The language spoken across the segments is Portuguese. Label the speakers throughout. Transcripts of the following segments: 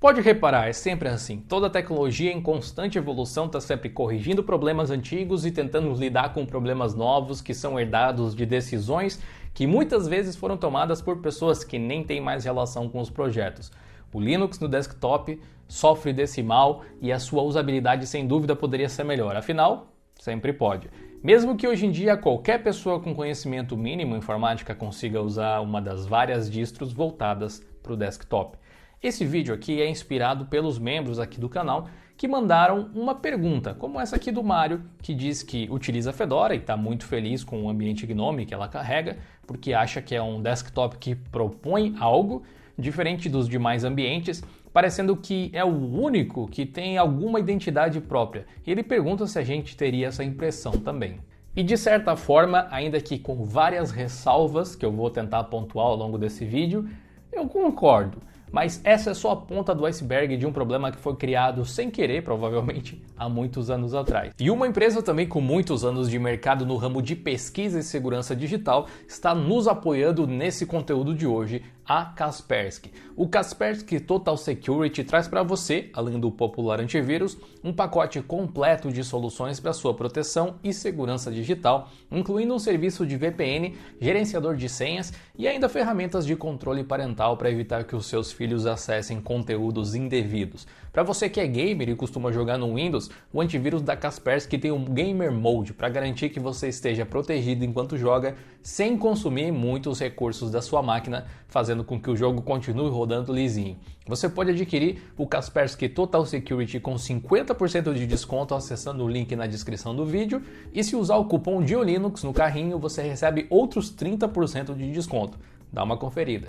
Speaker 1: Pode reparar, é sempre assim. Toda tecnologia em constante evolução está sempre corrigindo problemas antigos e tentando lidar com problemas novos que são herdados de decisões que muitas vezes foram tomadas por pessoas que nem têm mais relação com os projetos. O Linux no desktop sofre desse mal e a sua usabilidade sem dúvida poderia ser melhor. Afinal, sempre pode. Mesmo que hoje em dia qualquer pessoa com conhecimento mínimo em informática consiga usar uma das várias distros voltadas para o desktop. Esse vídeo aqui é inspirado pelos membros aqui do canal que mandaram uma pergunta, como essa aqui do Mário, que diz que utiliza Fedora e está muito feliz com o ambiente GNOME que ela carrega, porque acha que é um desktop que propõe algo diferente dos demais ambientes, parecendo que é o único que tem alguma identidade própria. E ele pergunta se a gente teria essa impressão também. E de certa forma, ainda que com várias ressalvas que eu vou tentar pontuar ao longo desse vídeo, eu concordo. Mas essa é só a ponta do iceberg de um problema que foi criado sem querer, provavelmente, há muitos anos atrás. E uma empresa também com muitos anos de mercado no ramo de pesquisa e segurança digital está nos apoiando nesse conteúdo de hoje, a Kaspersky. O Kaspersky Total Security traz para você, além do popular antivírus, um pacote completo de soluções para sua proteção e segurança digital, incluindo um serviço de VPN, gerenciador de senhas e ainda ferramentas de controle parental para evitar que os seus filhos acessem conteúdos indevidos. Para você que é gamer e costuma jogar no Windows, o antivírus da Kaspersky tem um Gamer Mode para garantir que você esteja protegido enquanto joga, sem consumir muitos recursos da sua máquina, fazendo com que o jogo continue rodando lisinho. Você pode adquirir o Kaspersky Total Security com 50% de desconto acessando o link na descrição do vídeo, e se usar o cupom DIOLINUX no carrinho, você recebe outros 30% de desconto. Dá uma conferida.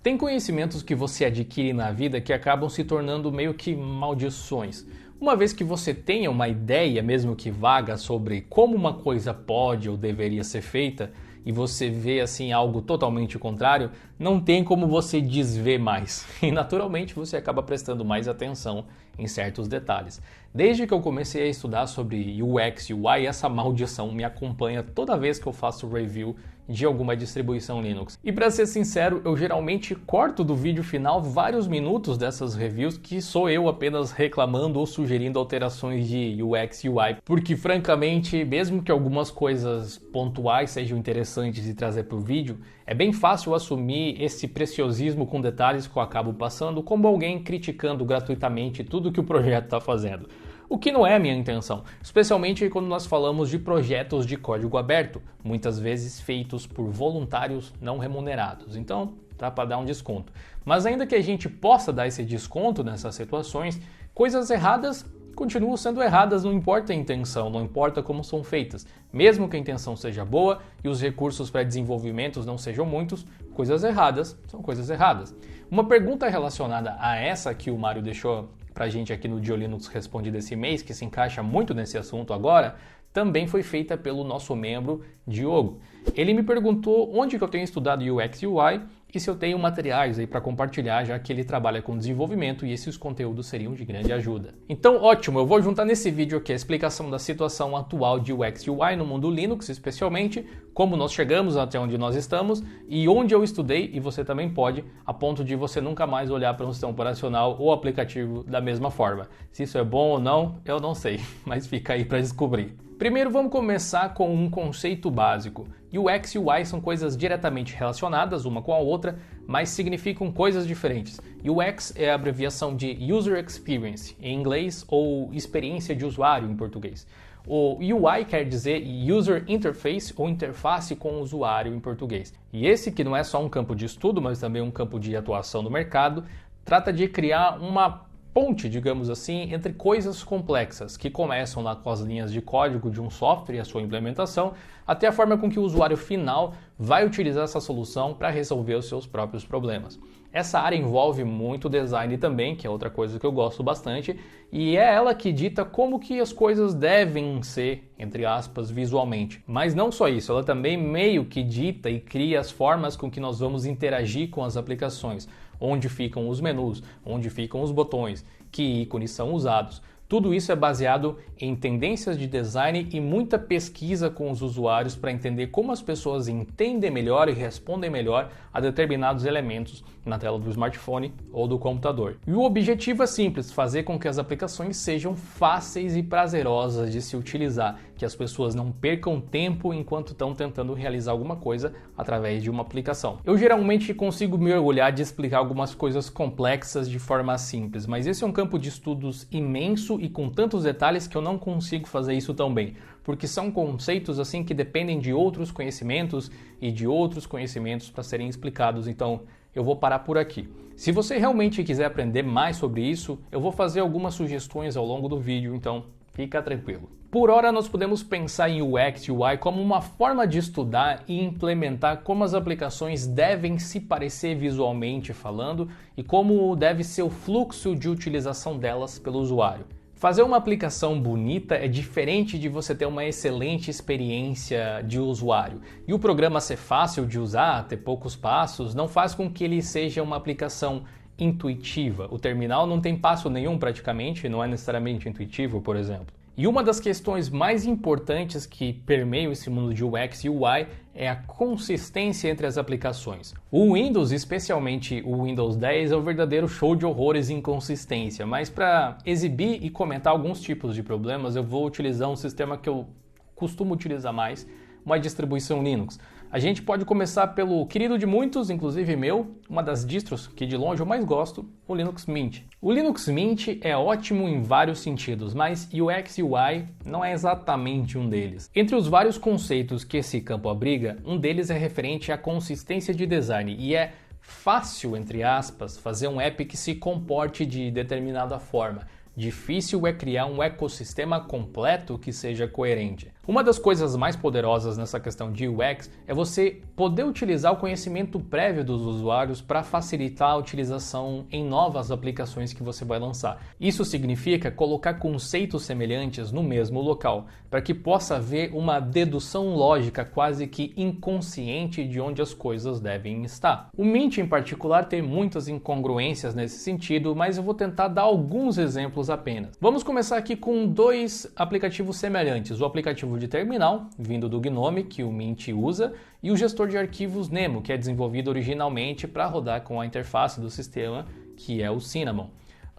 Speaker 1: Tem conhecimentos que você adquire na vida que acabam se tornando meio que maldições. Uma vez que você tenha uma ideia, mesmo que vaga, sobre como uma coisa pode ou deveria ser feita, e você vê assim algo totalmente contrário, não tem como você desver mais. E naturalmente você acaba prestando mais atenção em certos detalhes. Desde que eu comecei a estudar sobre UX e UI, essa maldição me acompanha toda vez que eu faço review de alguma distribuição Linux. E para ser sincero, eu geralmente corto do vídeo final vários minutos dessas reviews que sou eu apenas reclamando ou sugerindo alterações de UX e UI, porque francamente, mesmo que algumas coisas pontuais sejam interessantes de trazer para o vídeo, é bem fácil assumir esse preciosismo com detalhes que eu acabo passando como alguém criticando gratuitamente tudo que o projeto está fazendo. O que não é a minha intenção, especialmente quando nós falamos de projetos de código aberto, muitas vezes feitos por voluntários não remunerados. Então, dá para dar um desconto. Mas ainda que a gente possa dar esse desconto nessas situações, coisas erradas continuam sendo erradas, não importa a intenção, não importa como são feitas. Mesmo que a intenção seja boa e os recursos para desenvolvimento não sejam muitos, coisas erradas são coisas erradas. Uma pergunta relacionada a essa que o Mário deixou pra gente aqui no DIOLINUX Responde desse mês, que se encaixa muito nesse assunto agora, também foi feita pelo nosso membro Diogo. Ele me perguntou onde que eu tenho estudado UX e UI e se eu tenho materiais aí para compartilhar, já que ele trabalha com desenvolvimento e esses conteúdos seriam de grande ajuda. Então, ótimo, eu vou juntar nesse vídeo aqui a explicação da situação atual de UX e UI no mundo Linux, especialmente como nós chegamos até onde nós estamos e onde eu estudei, e você também pode, a ponto de você nunca mais olhar para um sistema operacional ou aplicativo da mesma forma. Se isso é bom ou não, eu não sei, mas fica aí para descobrir. Primeiro vamos começar com um conceito básico. UX e UI são coisas diretamente relacionadas uma com a outra, mas significam coisas diferentes. UX é a abreviação de User Experience em inglês ou experiência de usuário em português. O UI quer dizer User Interface ou interface com o usuário em português. E esse, que não é só um campo de estudo, mas também um campo de atuação no mercado, trata de criar uma ponte, digamos assim, entre coisas complexas que começam lá com as linhas de código de um software e a sua implementação, até a forma com que o usuário final vai utilizar essa solução para resolver os seus próprios problemas. Essa área envolve muito design também, que é outra coisa que eu gosto bastante, e é ela que dita como que as coisas devem ser, entre aspas, visualmente. Mas não só isso, ela também meio que dita e cria as formas com que nós vamos interagir com as aplicações, onde ficam os menus, onde ficam os botões, que ícones são usados. Tudo isso é baseado em tendências de design e muita pesquisa com os usuários para entender como as pessoas entendem melhor e respondem melhor a determinados elementos na tela do smartphone ou do computador. E o objetivo é simples, fazer com que as aplicações sejam fáceis e prazerosas de se utilizar, que as pessoas não percam tempo enquanto estão tentando realizar alguma coisa através de uma aplicação. Eu geralmente consigo me orgulhar de explicar algumas coisas complexas de forma simples, mas esse é um campo de estudos imenso e com tantos detalhes que eu não consigo fazer isso tão bem, porque são conceitos assim que dependem de outros conhecimentos e de outros conhecimentos para serem explicados, então eu vou parar por aqui. Se você realmente quiser aprender mais sobre isso, eu vou fazer algumas sugestões ao longo do vídeo, então fica tranquilo. Por hora, nós podemos pensar em UX e UI como uma forma de estudar e implementar como as aplicações devem se parecer visualmente falando e como deve ser o fluxo de utilização delas pelo usuário. Fazer uma aplicação bonita é diferente de você ter uma excelente experiência de usuário. E o programa ser fácil de usar, ter poucos passos, não faz com que ele seja uma aplicação intuitiva. O terminal não tem passo nenhum praticamente, não é necessariamente intuitivo, por exemplo. E uma das questões mais importantes que permeiam esse mundo de UX e UI é a consistência entre as aplicações. O Windows, especialmente o Windows 10, é um verdadeiro show de horrores e inconsistência, mas para exibir e comentar alguns tipos de problemas, eu vou utilizar um sistema que eu costumo utilizar mais, uma distribuição Linux. A gente pode começar pelo querido de muitos, inclusive meu, uma das distros que de longe eu mais gosto, o Linux Mint. O Linux Mint é ótimo em vários sentidos, mas UX e UI não é exatamente um deles. Entre os vários conceitos que esse campo abriga, um deles é referente à consistência de design e é fácil, entre aspas, fazer um app que se comporte de determinada forma. Difícil é criar um ecossistema completo que seja coerente. Uma das coisas mais poderosas nessa questão de UX é você poder utilizar o conhecimento prévio dos usuários para facilitar a utilização em novas aplicações que você vai lançar. Isso significa colocar conceitos semelhantes no mesmo local, para que possa haver uma dedução lógica quase que inconsciente de onde as coisas devem estar. O Mint em particular tem muitas incongruências nesse sentido, mas eu vou tentar dar alguns exemplos apenas. Vamos começar aqui com dois aplicativos semelhantes, o aplicativo de terminal, vindo do GNOME, que o Mint usa, e o gestor de arquivos Nemo, que é desenvolvido originalmente para rodar com a interface do sistema, que é o Cinnamon.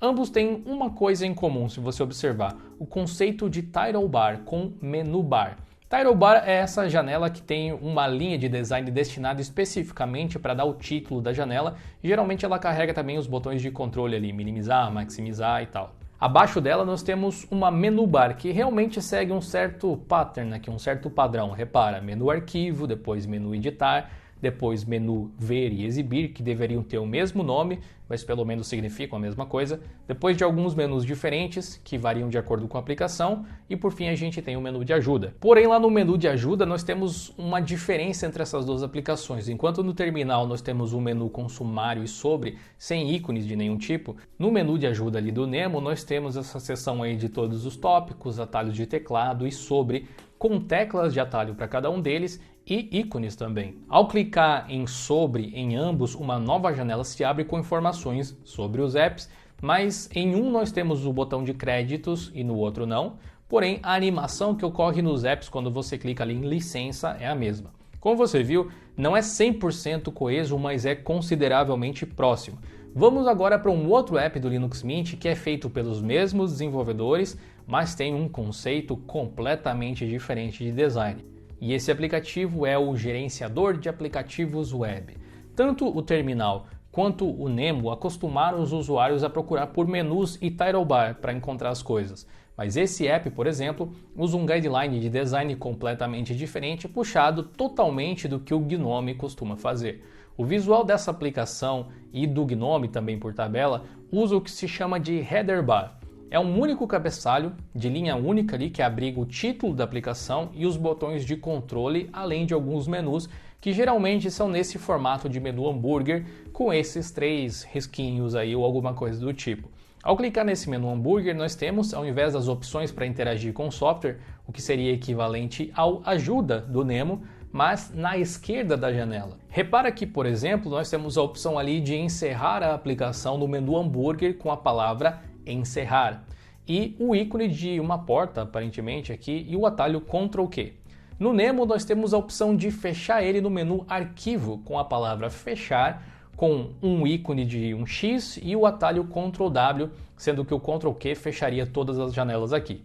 Speaker 1: Ambos têm uma coisa em comum, se você observar, o conceito de title bar com menu bar. Title bar é essa janela que tem uma linha de design destinada especificamente para dar o título da janela, e geralmente ela carrega também os botões de controle ali, minimizar, maximizar e tal. Abaixo dela nós temos uma menu bar que realmente segue um certo pattern aqui, um certo padrão. Repara, menu arquivo, depois menu editar, depois menu ver e exibir, que deveriam ter o mesmo nome, mas pelo menos significam a mesma coisa. Depois de alguns menus diferentes, que variam de acordo com a aplicação. E por fim a gente tem o menu de ajuda. Porém lá no menu de ajuda nós temos uma diferença entre essas duas aplicações. Enquanto no terminal nós temos um menu com sumário e sobre, sem ícones de nenhum tipo, no menu de ajuda ali do Nemo nós temos essa seção aí de todos os tópicos, atalhos de teclado e sobre, com teclas de atalho para cada um deles e ícones também. Ao clicar em sobre em ambos, uma nova janela se abre com informações sobre os apps, mas em um nós temos o botão de créditos e no outro não, porém a animação que ocorre nos apps quando você clica ali em licença é a mesma. Como você viu, não é 100% coeso, mas é consideravelmente próximo. Vamos agora para um outro app do Linux Mint que é feito pelos mesmos desenvolvedores, mas tem um conceito completamente diferente de design. E esse aplicativo é o gerenciador de aplicativos web. Tanto o terminal quanto o Nemo acostumaram os usuários a procurar por menus e title bar para encontrar as coisas. Mas esse app, por exemplo, usa um guideline de design completamente diferente, puxado totalmente do que o GNOME costuma fazer. O visual dessa aplicação e do GNOME também por tabela usa o que se chama de header bar. É um único cabeçalho de linha única ali que abriga o título da aplicação e os botões de controle, além de alguns menus que geralmente são nesse formato de menu hambúrguer com esses 3 risquinhos aí ou alguma coisa do tipo. Ao clicar nesse menu hambúrguer, nós temos, ao invés das opções para interagir com o software, o que seria equivalente ao ajuda do Nemo, mas na esquerda da janela. Repara que, por exemplo, nós temos a opção ali de encerrar a aplicação no menu hambúrguer com a palavra encerrar. e o ícone de uma porta, aparentemente aqui, e o atalho Ctrl+Q. No Nemo nós temos a opção de fechar ele no menu Arquivo com a palavra fechar, com um ícone de um X e o atalho Ctrl+W, sendo que o Ctrl+Q fecharia todas as janelas aqui.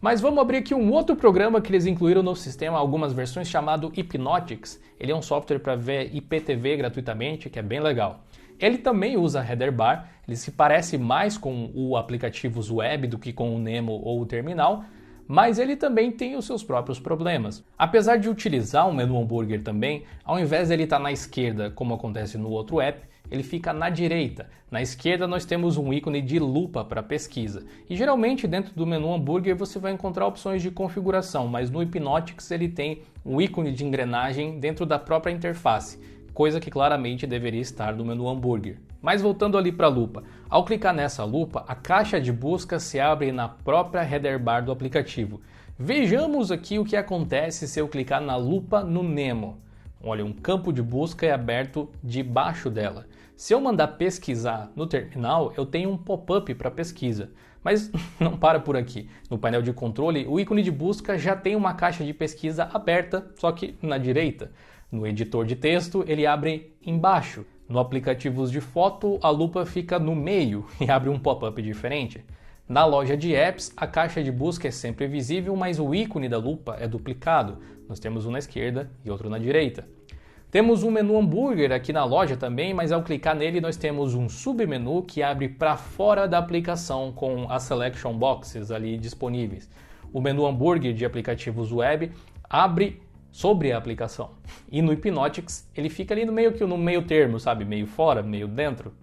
Speaker 1: Mas vamos abrir aqui um outro programa que eles incluíram no sistema, algumas versões, chamado Hypnotix. Ele é um software para ver IPTV gratuitamente, que é bem legal. Ele também usa header bar, ele se parece mais com o aplicativos web do que com o Nemo ou o terminal, mas ele também tem os seus próprios problemas. Apesar de utilizar um menu hambúrguer também, ao invés de ele estar na esquerda, como acontece no outro app, ele fica na direita. Na esquerda nós temos um ícone de lupa para pesquisa. E geralmente dentro do menu hambúrguer você vai encontrar opções de configuração, mas no Hypnotix ele tem um ícone de engrenagem dentro da própria interface, coisa que claramente deveria estar no menu hambúrguer. Mas voltando ali para a lupa, ao clicar nessa lupa, a caixa de busca se abre na própria header bar do aplicativo. Vejamos aqui o que acontece se eu clicar na lupa no Nemo. Olha, um campo de busca é aberto debaixo dela. Se eu mandar pesquisar no terminal, eu tenho um pop-up para pesquisa. Mas não para por aqui. No painel de controle, o ícone de busca já tem uma caixa de pesquisa aberta, só que na direita. No editor de texto, ele abre embaixo. No aplicativos de foto, a lupa fica no meio e abre um pop-up diferente. Na loja de apps, a caixa de busca é sempre visível, mas o ícone da lupa é duplicado. Nós temos um na esquerda e outro na direita. Temos um menu hambúrguer aqui na loja também, mas ao clicar nele nós temos um submenu que abre para fora da aplicação com as selection boxes ali disponíveis. O menu hambúrguer de aplicativos web abre sobre a aplicação. E no Hypnotix ele fica ali no meio termo, sabe? Meio fora, meio dentro.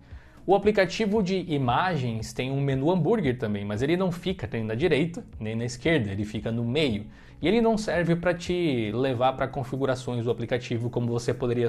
Speaker 1: O aplicativo de imagens tem um menu hambúrguer também, mas ele não fica nem na direita nem na esquerda, ele fica no meio. E ele não serve para te levar para configurações do aplicativo como você poderia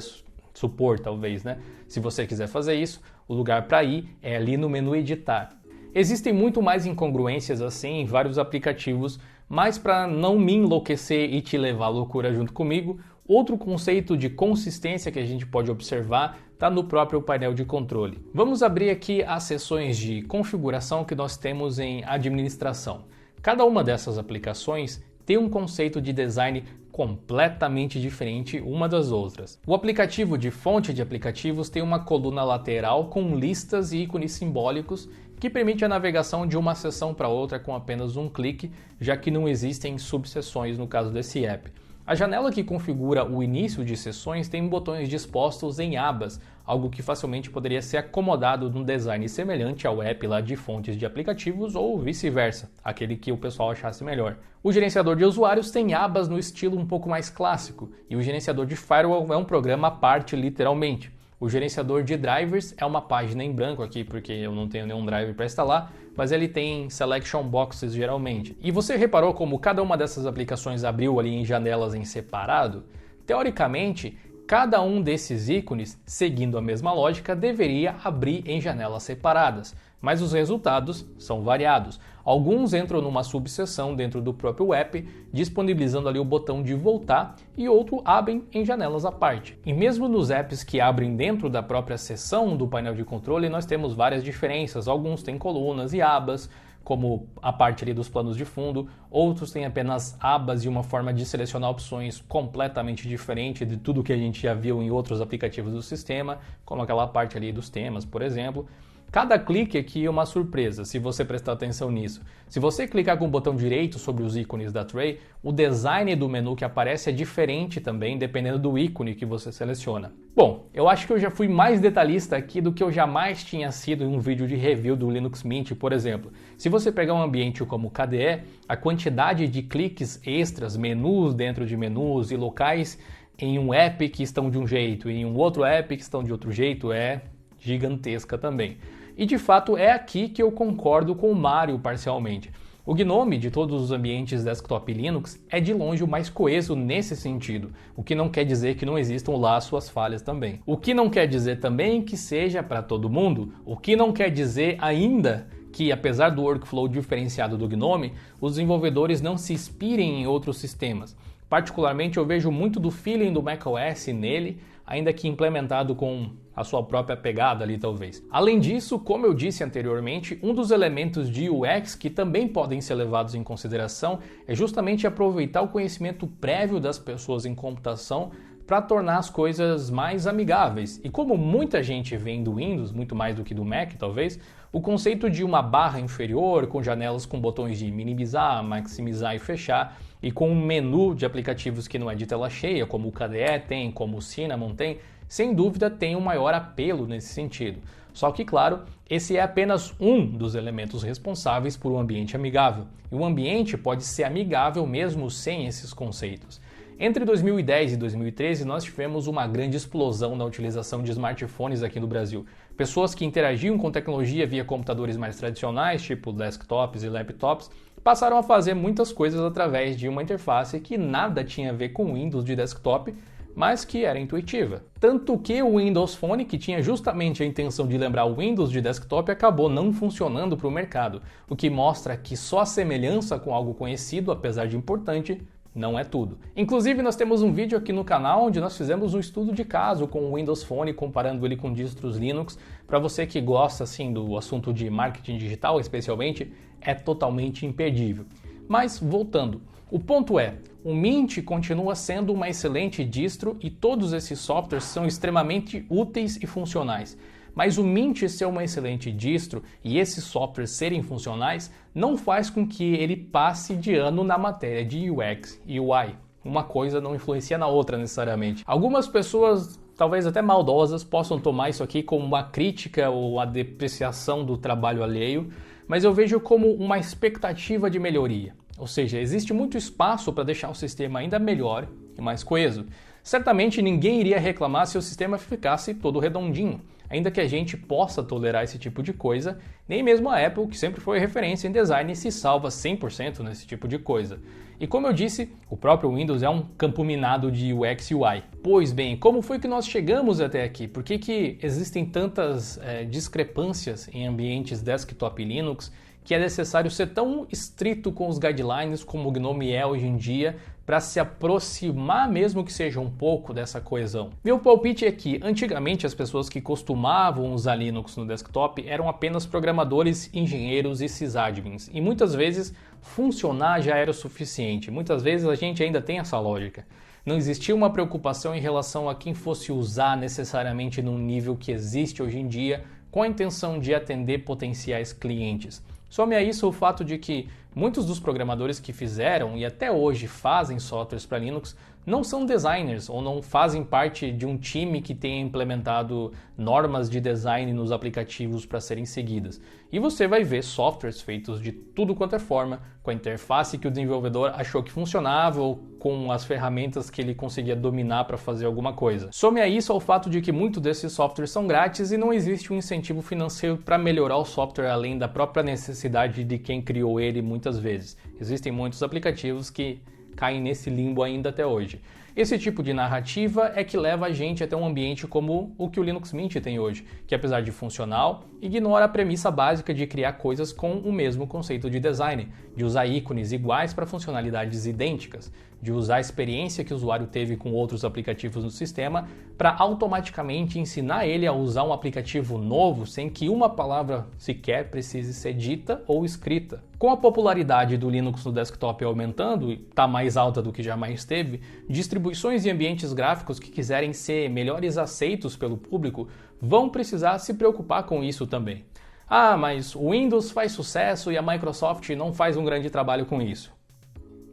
Speaker 1: supor, talvez, né? Se você quiser fazer isso, o lugar para ir é ali no menu editar. Existem muito mais incongruências assim em vários aplicativos, mas para não me enlouquecer e te levar à loucura junto comigo, outro conceito de consistência que a gente pode observar está no próprio painel de controle. Vamos abrir aqui as seções de configuração que nós temos em administração. Cada uma dessas aplicações tem um conceito de design completamente diferente uma das outras. O aplicativo de fonte de aplicativos tem uma coluna lateral com listas e ícones simbólicos que permite a navegação de uma seção para outra com apenas um clique, já que não existem subseções no caso desse app. A janela que configura o início de sessões tem botões dispostos em abas, algo que facilmente poderia ser acomodado num design semelhante ao app lá de fontes de aplicativos ou vice-versa, aquele que o pessoal achasse melhor. O gerenciador de usuários tem abas no estilo um pouco mais clássico, e o gerenciador de firewall é um programa à parte literalmente. O gerenciador de drivers é uma página em branco aqui, porque eu não tenho nenhum driver para instalar, mas ele tem selection boxes geralmente. E você reparou como cada uma dessas aplicações abriu ali em janelas em separado? Teoricamente, cada um desses ícones, seguindo a mesma lógica, deveria abrir em janelas separadas, mas os resultados são variados. Alguns entram numa subseção dentro do próprio app, disponibilizando ali o botão de voltar, e outros abrem em janelas à parte. E mesmo nos apps que abrem dentro da própria seção do painel de controle, nós temos várias diferenças. Alguns têm colunas e abas, como a parte ali dos planos de fundo, outros têm apenas abas e uma forma de selecionar opções completamente diferente de tudo que a gente já viu em outros aplicativos do sistema, como aquela parte ali dos temas, por exemplo. Cada clique aqui é uma surpresa, se você prestar atenção nisso. Se você clicar com o botão direito sobre os ícones da tray, o design do menu que aparece é diferente também, dependendo do ícone que você seleciona. Bom, eu acho que eu já fui mais detalhista aqui do que eu jamais tinha sido em um vídeo de review do Linux Mint, por exemplo. Se você pegar um ambiente como KDE, a quantidade de cliques extras, menus dentro de menus e locais em um app que estão de um jeito e em um outro app que estão de outro jeito é gigantesca também. E de fato é aqui que eu concordo com o Mário parcialmente. O GNOME de todos os ambientes desktop Linux é de longe o mais coeso nesse sentido, o que não quer dizer que não existam lá suas falhas também. O que não quer dizer também que seja para todo mundo, o que não quer dizer ainda que, apesar do workflow diferenciado do GNOME, os desenvolvedores não se inspirem em outros sistemas. Particularmente eu vejo muito do feeling do macOS nele, ainda que implementado com a sua própria pegada ali talvez. Além disso, como eu disse anteriormente, um dos elementos de UX que também podem ser levados em consideração é justamente aproveitar o conhecimento prévio das pessoas em computação para tornar as coisas mais amigáveis. E como muita gente vem do Windows, muito mais do que do Mac talvez, o conceito de uma barra inferior com janelas com botões de minimizar, maximizar e fechar, e com um menu de aplicativos que não é de tela cheia, como o KDE tem, como o Cinnamon tem, sem dúvida tem um maior apelo nesse sentido. Só que, claro, esse é apenas um dos elementos responsáveis por um ambiente amigável. E o ambiente pode ser amigável mesmo sem esses conceitos. Entre 2010 e 2013, nós tivemos uma grande explosão na utilização de smartphones aqui no Brasil. Pessoas que interagiam com tecnologia via computadores mais tradicionais, tipo desktops e laptops, passaram a fazer muitas coisas através de uma interface que nada tinha a ver com o Windows de desktop, mas que era intuitiva. Tanto que o Windows Phone, que tinha justamente a intenção de lembrar o Windows de desktop, acabou não funcionando para o mercado, o que mostra que só a semelhança com algo conhecido, apesar de importante, não é tudo. Inclusive, nós temos um vídeo aqui no canal onde nós fizemos um estudo de caso com o Windows Phone, comparando ele com distros Linux. Para você que gosta assim do assunto de marketing digital, especialmente, é totalmente imperdível. Mas, voltando, o ponto é, o Mint continua sendo uma excelente distro e todos esses softwares são extremamente úteis e funcionais. Mas o Mint ser uma excelente distro e esses softwares serem funcionais não faz com que ele passe de ano na matéria de UX e UI. Uma coisa não influencia na outra necessariamente. Algumas pessoas, talvez até maldosas, possam tomar isso aqui como uma crítica ou a depreciação do trabalho alheio, mas eu vejo como uma expectativa de melhoria. Ou seja, existe muito espaço para deixar o sistema ainda melhor e mais coeso. Certamente ninguém iria reclamar se o sistema ficasse todo redondinho. Ainda que a gente possa tolerar esse tipo de coisa, nem mesmo a Apple, que sempre foi referência em design, se salva 100% nesse tipo de coisa. E como eu disse, o próprio Windows é um campo minado de UX e UI. Pois bem, como foi que nós chegamos até aqui? Por que existem tantas discrepâncias em ambientes desktop e Linux que é necessário ser tão estrito com os guidelines como o GNOME é hoje em dia para se aproximar mesmo que seja um pouco dessa coesão? Meu palpite é que antigamente as pessoas que costumavam usar Linux no desktop eram apenas programadores, engenheiros e sysadmins, e muitas vezes funcionar já era o suficiente. Muitas vezes a gente ainda tem essa lógica. Não existia uma preocupação em relação a quem fosse usar necessariamente num nível que existe hoje em dia com a intenção de atender potenciais clientes. Some a isso o fato de que muitos dos programadores que fizeram e até hoje fazem softwares para Linux não são designers ou não fazem parte de um time que tenha implementado normas de design nos aplicativos para serem seguidas. E você vai ver softwares feitos de tudo quanto é forma, com a interface que o desenvolvedor achou que funcionava ou com as ferramentas que ele conseguia dominar para fazer alguma coisa. Some a isso ao fato de que muitos desses softwares são grátis e não existe um incentivo financeiro para melhorar o software além da própria necessidade de quem criou ele muitas vezes. Existem muitos aplicativos que caem nesse limbo ainda até hoje. Esse tipo de narrativa é que leva a gente até um ambiente como o que o Linux Mint tem hoje, que apesar de funcional, ignora a premissa básica de criar coisas com o mesmo conceito de design, de usar ícones iguais para funcionalidades idênticas, de usar a experiência que o usuário teve com outros aplicativos no sistema para automaticamente ensinar ele a usar um aplicativo novo sem que uma palavra sequer precise ser dita ou escrita. Com a popularidade do Linux no desktop aumentando, e está mais alta do que jamais esteve, distribuições e ambientes gráficos que quiserem ser melhores aceitos pelo público vão precisar se preocupar com isso também. Ah, mas o Windows faz sucesso e a Microsoft não faz um grande trabalho com isso.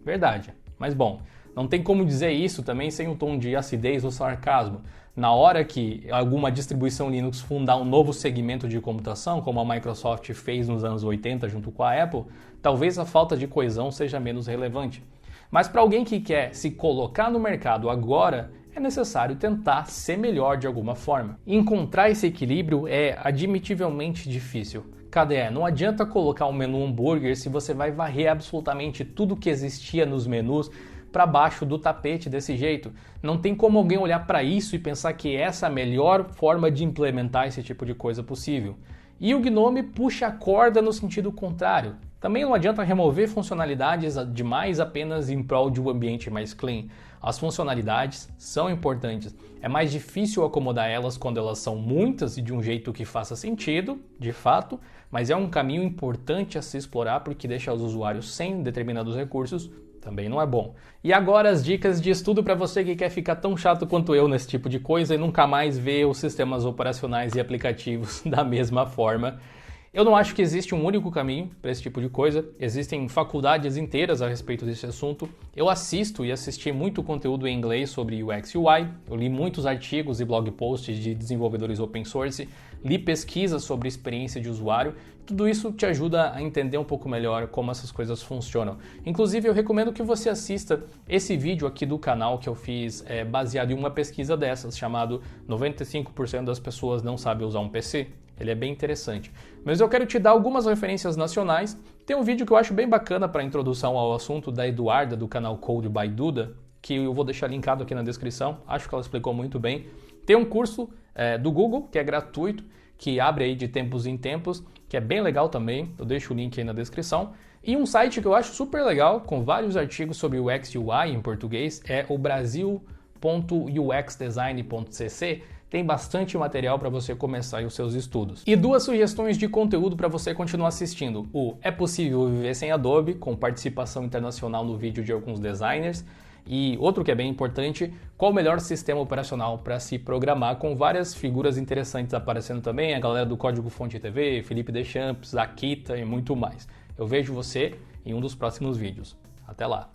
Speaker 1: Verdade, mas bom, não tem como dizer isso também sem um tom de acidez ou sarcasmo. Na hora que alguma distribuição Linux fundar um novo segmento de computação, como a Microsoft fez nos anos 80 junto com a Apple, talvez a falta de coesão seja menos relevante. Mas para alguém que quer se colocar no mercado agora, é necessário tentar ser melhor de alguma forma. Encontrar esse equilíbrio é admitivelmente difícil. KDE, não adianta colocar um menu hambúrguer se você vai varrer absolutamente tudo que existia nos menus para baixo do tapete desse jeito. Não tem como alguém olhar para isso e pensar que essa é a melhor forma de implementar esse tipo de coisa possível. E o GNOME puxa a corda no sentido contrário. Também não adianta remover funcionalidades demais apenas em prol de um ambiente mais clean. As funcionalidades são importantes. É mais difícil acomodar elas quando elas são muitas e de um jeito que faça sentido, de fato, mas é um caminho importante a se explorar porque deixa os usuários sem determinados recursos também não é bom. E agora as dicas de estudo para você que quer ficar tão chato quanto eu nesse tipo de coisa e nunca mais ver os sistemas operacionais e aplicativos da mesma forma. Eu não acho que existe um único caminho para esse tipo de coisa, existem faculdades inteiras a respeito desse assunto. Eu assisto e assisti muito conteúdo em inglês sobre UX e UI, eu li muitos artigos e blog posts de desenvolvedores open source, li pesquisas sobre experiência de usuário, tudo isso te ajuda a entender um pouco melhor como essas coisas funcionam. Inclusive eu recomendo que você assista esse vídeo aqui do canal que eu fiz baseado em uma pesquisa dessas, chamado 95% das pessoas não sabem usar um PC. Ele é bem interessante. Mas eu quero te dar algumas referências nacionais. Tem um vídeo que eu acho bem bacana para introdução ao assunto da Eduarda, do canal Code by Duda, que eu vou deixar linkado aqui na descrição. Acho que ela explicou muito bem. Tem um curso do Google, que é gratuito, que abre aí de tempos em tempos, que é bem legal também. Eu deixo o link aí na descrição. E um site que eu acho super legal, com vários artigos sobre UX e UI em português, é o brasil.uxdesign.cc. Tem bastante material para você começar os seus estudos. E duas sugestões de conteúdo para você continuar assistindo. O É Possível Viver Sem Adobe, com participação internacional no vídeo de alguns designers. E outro que é bem importante, qual o melhor sistema operacional para se programar, com várias figuras interessantes aparecendo também, a galera do Código Fonte TV, Felipe Deschamps, Akita e muito mais. Eu vejo você em um dos próximos vídeos. Até lá!